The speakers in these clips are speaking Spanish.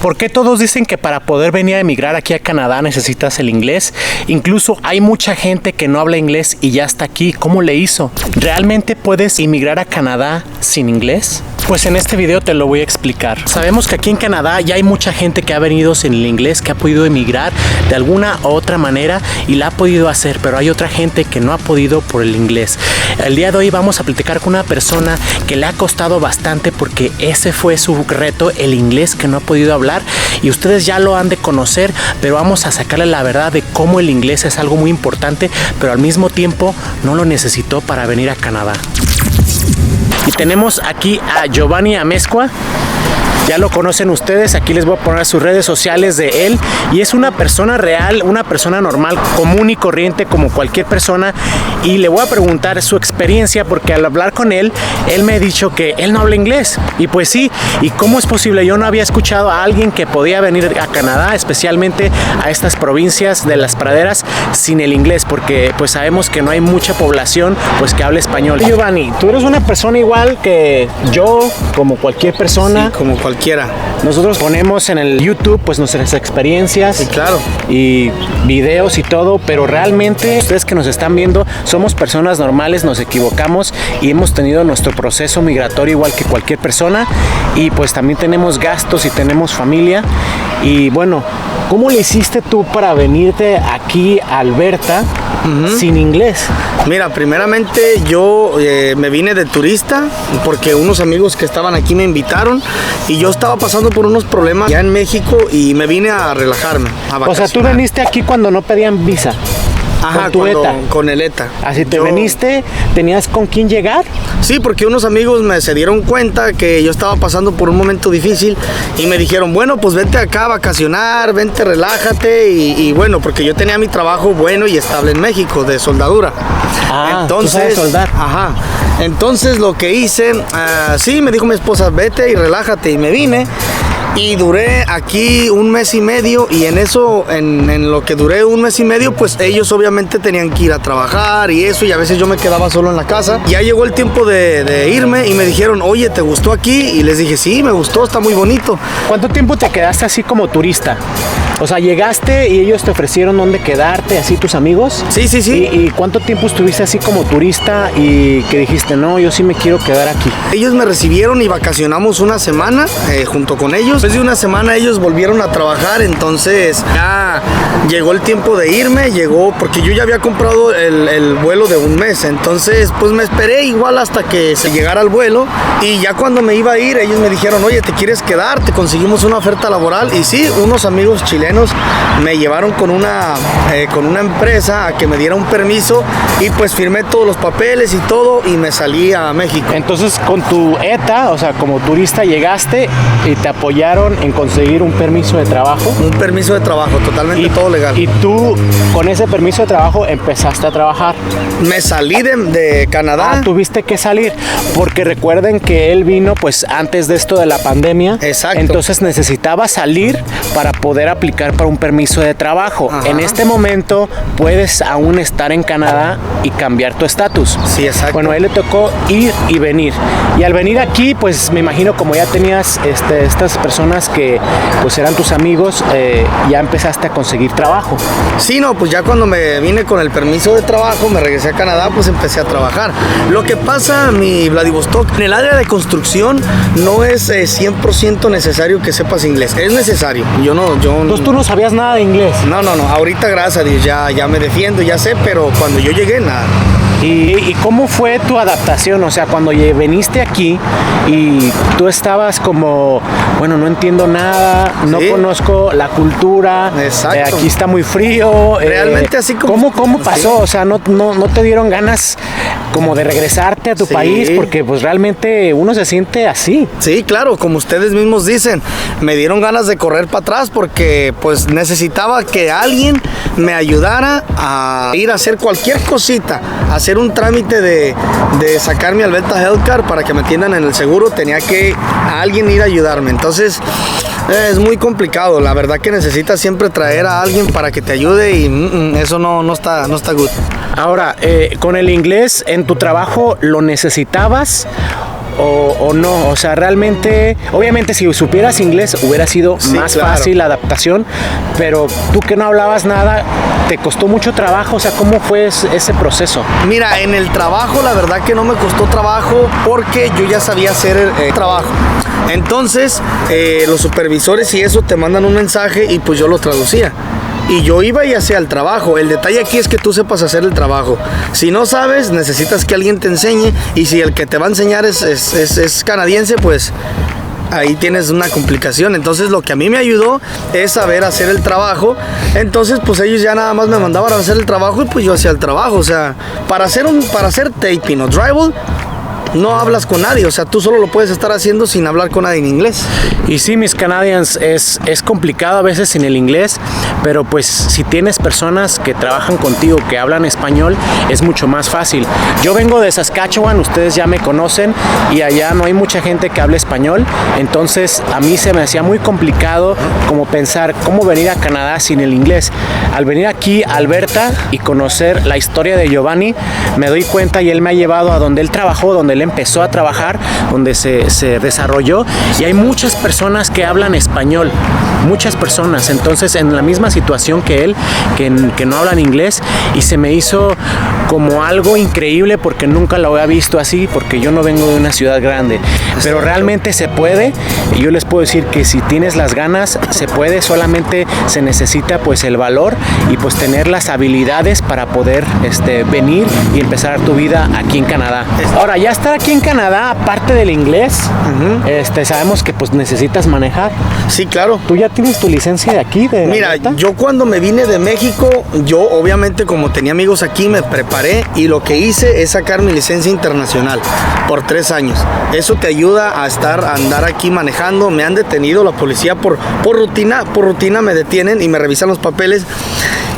¿Por qué todos dicen que para poder venir a emigrar aquí a Canadá necesitas el inglés? Incluso hay mucha gente que no habla inglés y ya está aquí. ¿Cómo le hizo? ¿Realmente puedes emigrar a Canadá sin inglés? Pues en este video te lo voy a explicar. Sabemos que aquí en Canadá ya hay mucha gente que ha venido sin el inglés, que ha podido emigrar de alguna u otra manera y la ha podido hacer, pero hay otra gente que no ha podido por el inglés. El día de hoy vamos a platicar con una persona que le ha costado bastante porque ese fue su reto, el inglés, que no ha podido hablar, y ustedes ya lo han de conocer, pero vamos a sacarle la verdad de cómo el inglés es algo muy importante, pero al mismo tiempo no lo necesitó para venir a Canadá. Y tenemos aquí a Giovanni Amezcua. Ya lo conocen ustedes, aquí les voy a poner sus redes sociales de él. Y es una persona real, una persona normal, común y corriente como cualquier persona. Y le voy a preguntar su experiencia porque al hablar con él, él me ha dicho que él no habla inglés. Y pues sí, ¿y cómo es posible? Yo no había escuchado a alguien que podía venir a Canadá, especialmente a estas provincias de las praderas, sin el inglés, porque pues sabemos que no hay mucha población pues que hable español. Giovanni, tú eres una persona igual que yo, como cualquier persona. Sí, como cualquiera. Nosotros ponemos en el YouTube pues nuestras experiencias, sí, claro, y videos y todo, pero realmente ustedes que nos están viendo somos personas normales, nos equivocamos y hemos tenido nuestro proceso migratorio igual que cualquier persona, y pues también tenemos gastos y tenemos familia. Y bueno, ¿cómo le hiciste tú para venirte aquí a Alberta sin inglés? Mira, primeramente yo me vine de turista porque unos amigos que estaban aquí me invitaron y yo estaba pasando por unos problemas ya en México y me vine a relajarme, a vacacionar. O sea, tú veniste aquí cuando no pedían visa. Ajá, con el ETA. Así te veniste, ¿tenías con quién llegar? Sí, porque unos amigos se dieron cuenta que yo estaba pasando por un momento difícil y me dijeron, bueno, pues vente acá a vacacionar, vente, relájate, y bueno, porque yo tenía mi trabajo bueno y estable en México, de soldadura. Entonces, ¿tú sabes soldar? Ajá. Entonces lo que hice, sí, me dijo mi esposa, vete y relájate, y me vine. Y duré aquí un mes y medio, y en eso, en lo que duré un mes y medio, pues ellos obviamente tenían que ir a trabajar y eso, y a veces yo me quedaba solo en la casa. Ya llegó el tiempo de irme y me dijeron, oye, ¿te gustó aquí? Y les dije, sí, me gustó, está muy bonito. ¿Cuánto tiempo te quedaste así como turista? O sea, llegaste y ellos te ofrecieron dónde quedarte, así tus amigos. Sí, sí, sí. ¿Y cuánto tiempo estuviste así como turista y que dijiste, no, yo sí me quiero quedar aquí? Ellos me recibieron y vacacionamos una semana junto con ellos. Después de una semana ellos volvieron a trabajar, entonces ya llegó el tiempo de irme, porque yo ya había comprado el vuelo de un mes. Entonces, pues me esperé igual hasta que se llegara el vuelo, y ya cuando me iba a ir, ellos me dijeron, oye, ¿te quieres quedar? Te conseguimos una oferta laboral. Y sí, unos amigos chilenos me llevaron con una empresa a que me diera un permiso, y pues firmé todos los papeles y todo y me salí a México. Entonces con tu ETA, o sea, como turista llegaste y te apoyaron en conseguir un permiso de trabajo. Un permiso de trabajo, totalmente todo legal. Y tú con ese permiso de trabajo empezaste a trabajar. Me salí de Canadá. Tuviste que salir porque recuerden que él vino pues antes de esto de la pandemia. Exacto. Entonces necesitaba salir para poder aplicar para un permiso de trabajo. Ajá. En este momento puedes aún estar en Canadá y cambiar tu estatus. Sí, exacto. Bueno, a él le tocó ir y venir. Y al venir aquí, pues me imagino como ya tenías estas personas que pues eran tus amigos, ya empezaste a conseguir trabajo. Sí, no, pues ya cuando me vine con el permiso de trabajo, me regresé a Canadá, pues empecé a trabajar. Lo que pasa, mi Vladivostok, en el área de construcción no es 100% necesario que sepas inglés. Es necesario. Entonces tú no sabías nada de inglés. No. Ahorita, gracias a Dios, ya me defiendo, ya sé, pero cuando yo llegué, nada. ¿Y cómo fue tu adaptación? O sea, cuando veniste aquí y tú estabas como, bueno, no entiendo nada, no conozco la cultura, aquí está muy frío. Realmente así como... ¿Cómo pasó? Sí. O sea, ¿no te dieron ganas como de regresarte a tu país? Porque pues realmente uno se siente así. Sí, claro, como ustedes mismos dicen, me dieron ganas de correr para atrás porque pues necesitaba que alguien me ayudara a ir a hacer cualquier cosita, hacer un trámite de sacar mi Alberta Health Card para que me atiendan en el seguro. Tenía que alguien ir a ayudarme. Entonces es muy complicado. La verdad que necesitas siempre traer a alguien para que te ayude, y eso no está good. Ahora, con el inglés en tu trabajo, ¿lo necesitabas o no? O sea, realmente, obviamente si supieras inglés hubiera sido más fácil la adaptación, pero tú que no hablabas nada, ¿te costó mucho trabajo? O sea, ¿cómo fue ese proceso? Mira, en el trabajo la verdad que no me costó trabajo porque yo ya sabía hacer el trabajo. Entonces, los supervisores y eso te mandan un mensaje y pues yo lo traducía. Y yo iba y hacía el trabajo. El detalle aquí es que tú sepas hacer el trabajo. Si no sabes, necesitas que alguien te enseñe. Y si el que te va a enseñar es canadiense, pues ahí tienes una complicación. Entonces lo que a mí me ayudó es saber hacer el trabajo. Entonces pues ellos ya nada más me mandaban a hacer el trabajo y pues yo hacía el trabajo. O sea, para hacer taping o drywall, no hablas con nadie, o sea, tú solo lo puedes estar haciendo sin hablar con nadie en inglés. Y sí, mis Canadians, es complicado a veces en el inglés, pero pues si tienes personas que trabajan contigo, que hablan español, es mucho más fácil. Yo vengo de Saskatchewan, ustedes ya me conocen, y allá no hay mucha gente que hable español, entonces a mí se me hacía muy complicado como pensar cómo venir a Canadá sin el inglés. Al venir aquí a Alberta y conocer la historia de Giovanni, me doy cuenta y él me ha llevado a donde él trabajó, donde él empezó a trabajar, donde se desarrolló, y hay muchas personas que hablan español, muchas personas, entonces en la misma situación que él, que no hablan inglés, y se me hizo como algo increíble porque nunca lo había visto así, porque yo no vengo de una ciudad grande, pero realmente se puede, y yo les puedo decir que si tienes las ganas, se puede, solamente se necesita pues el valor y pues tener las habilidades para poder venir y empezar tu vida aquí en Canadá. Ahora, ya estar aquí en Canadá, aparte del inglés, sabemos que pues necesitas manejar. Sí, claro. ¿Tú ya tienes tu licencia de aquí? Mira, yo cuando me vine de México, yo obviamente como tenía amigos aquí, me preparé y lo que hice es sacar mi licencia internacional por 3 años. Eso te ayuda a andar aquí manejando. Me han detenido la policía por rutina me detienen y me revisan los papeles.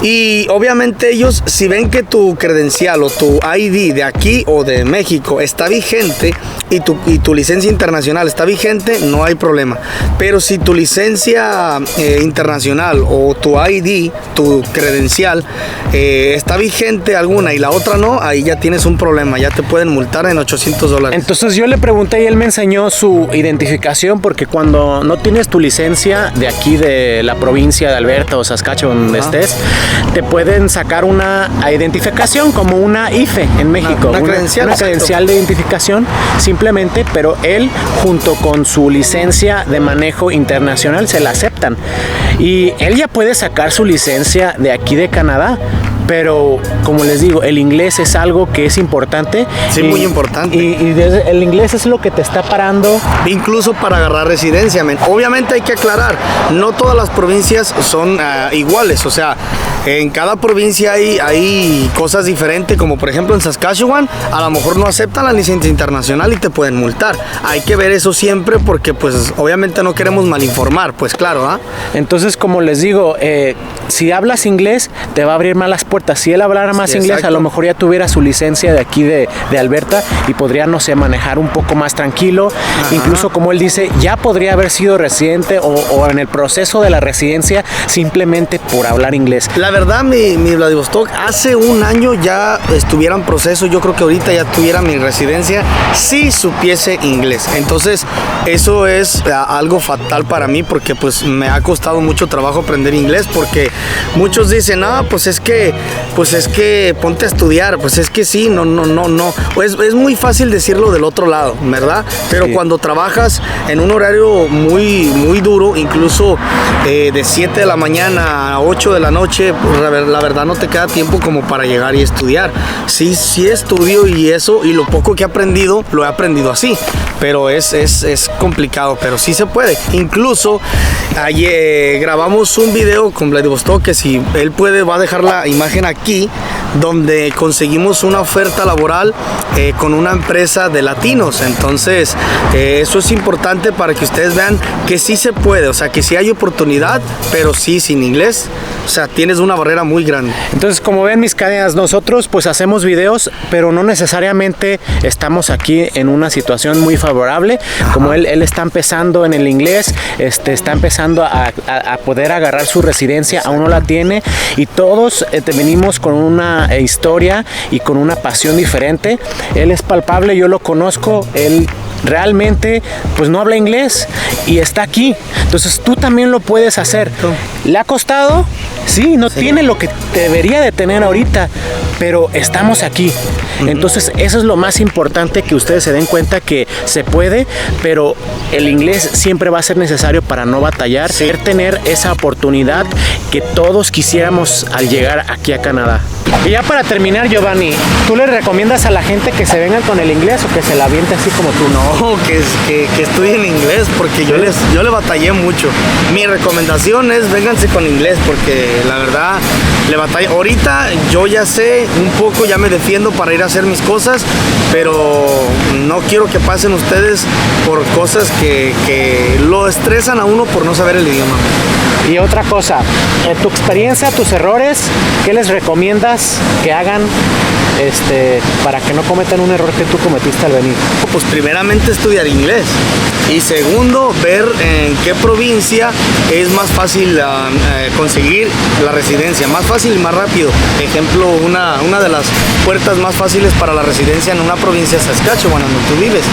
Y obviamente ellos, si ven que tu credencial o tu ID de aquí o de México está vigente y tu licencia internacional está vigente, no hay problema. Pero si tu licencia internacional o tu ID, tu credencial, está vigente alguna y la otra no, ahí ya tienes un problema, ya te pueden multar en $800. Entonces yo le pregunté y él me enseñó su identificación, porque cuando no tienes tu licencia de aquí de la provincia de Alberta o Saskatchewan, donde estés, te pueden sacar una identificación como una IFE en México, una credencial de identificación simplemente, pero él junto con su licencia de manejo internacional se la aceptan, y él ya puede sacar su licencia de aquí de Canadá. Pero, como les digo, el inglés es algo que es importante. Sí, muy importante. Y el inglés es lo que te está parando. Incluso para agarrar residencia. Obviamente hay que aclarar, no todas las provincias son iguales. O sea, en cada provincia hay cosas diferentes, como por ejemplo en Saskatchewan, a lo mejor no aceptan la licencia internacional y te pueden multar. Hay que ver eso siempre porque, pues, obviamente no queremos malinformar, pues claro, ¿ah? Entonces, como les digo, si hablas inglés, te va a abrir más las puertas. Si él hablara más inglés, exacto, a lo mejor ya tuviera su licencia de aquí de Alberta y podría, no sé, manejar un poco más tranquilo. Ajá. Incluso, como él dice, ya podría haber sido residente o en el proceso de la residencia simplemente por hablar inglés. La verdad, mi Vladivostok, hace un año ya estuviera en proceso. Yo creo que ahorita ya tuviera mi residencia si supiese inglés. Entonces, eso es algo fatal para mí porque pues me ha costado mucho trabajo aprender inglés, porque muchos dicen, pues es que ponte a estudiar. Pues es que sí, no. Pues es muy fácil decirlo del otro lado, ¿verdad? Pero sí, cuando trabajas en un horario muy, muy duro, incluso de 7 de la mañana a 8 de la noche, pues la verdad no te queda tiempo como para llegar y estudiar. Sí estudio y eso, y lo poco que he aprendido, lo he aprendido así. Pero es complicado, pero sí se puede. Incluso ayer grabamos un video con Vladivostok, que si él puede va a dejar la imagen aquí, donde conseguimos una oferta laboral con una empresa de latinos. Entonces eso es importante para que ustedes vean que sí se puede, o sea, que sí hay oportunidad, pero sí sin inglés, o sea, tienes una barrera muy grande. Entonces, como ven, mis cadenas, nosotros pues hacemos videos, pero no necesariamente estamos aquí en una situación muy favorable. Como él está empezando en el inglés, está empezando a poder agarrar su residencia, aún no la tiene, y todos venimos con una historia y con una pasión diferente. Él es palpable, yo lo conozco, él realmente pues no habla inglés y está aquí. Entonces tú también lo puedes hacer. ¿Le ha costado? Sí, no tiene lo que debería de tener ahorita, pero estamos aquí. Entonces eso es lo más importante, que ustedes se den cuenta que se puede, pero el inglés siempre va a ser necesario para no batallar, tener esa oportunidad que todos quisiéramos al llegar aquí a Canadá. Y ya para terminar, Giovanni, ¿tú le recomiendas a la gente que se vengan con el inglés o que se la aviente así como tú? No, que estudien inglés, porque yo le batallé mucho. Mi recomendación es vénganse con inglés, porque la verdad le batallé. Ahorita yo ya sé un poco, ya me defiendo para ir a hacer mis cosas, pero no quiero que pasen ustedes por cosas que lo estresan a uno por no saber el idioma. Y otra cosa, en tu experiencia, tus errores, ¿qué les recomiendas que hagan para que no cometan un error que tú cometiste al venir? Pues primeramente estudiar inglés y segundo ver en qué provincia es más fácil conseguir la residencia, más fácil y más rápido. Ejemplo, una de las puertas más fáciles para la residencia en una provincia es Saskatchewan, donde tú vives.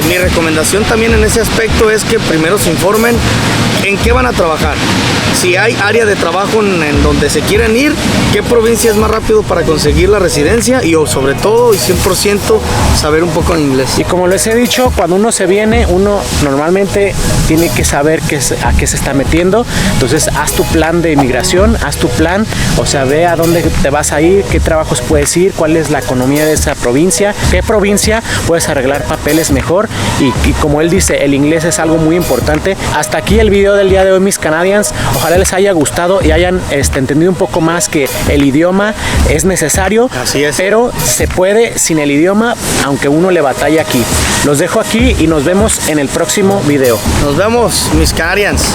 Mi recomendación también en ese aspecto es que primero se informen en qué van a trabajar. Si hay área de trabajo en donde se quieren ir, qué provincia es más rápido para conseguir la residencia y sobre todo y 100% saber un poco en inglés. Y como les he dicho, cuando uno se viene, uno normalmente tiene que saber a qué se está metiendo. Entonces haz tu plan de inmigración, haz tu plan, o sea, ve a dónde te vas a ir, qué trabajos puedes ir, cuál es la economía de esa provincia, qué provincia puedes arreglar papeles mejor y como él dice, el inglés es algo muy importante. Hasta aquí el video del día de hoy, mis Canadians. Ojalá les haya gustado y hayan entendido un poco más que el idioma es necesario. Así es. Pero se puede sin el idioma, aunque uno le batalla aquí. Los dejo aquí y nos vemos en el próximo video. Nos vemos, mis Canadians.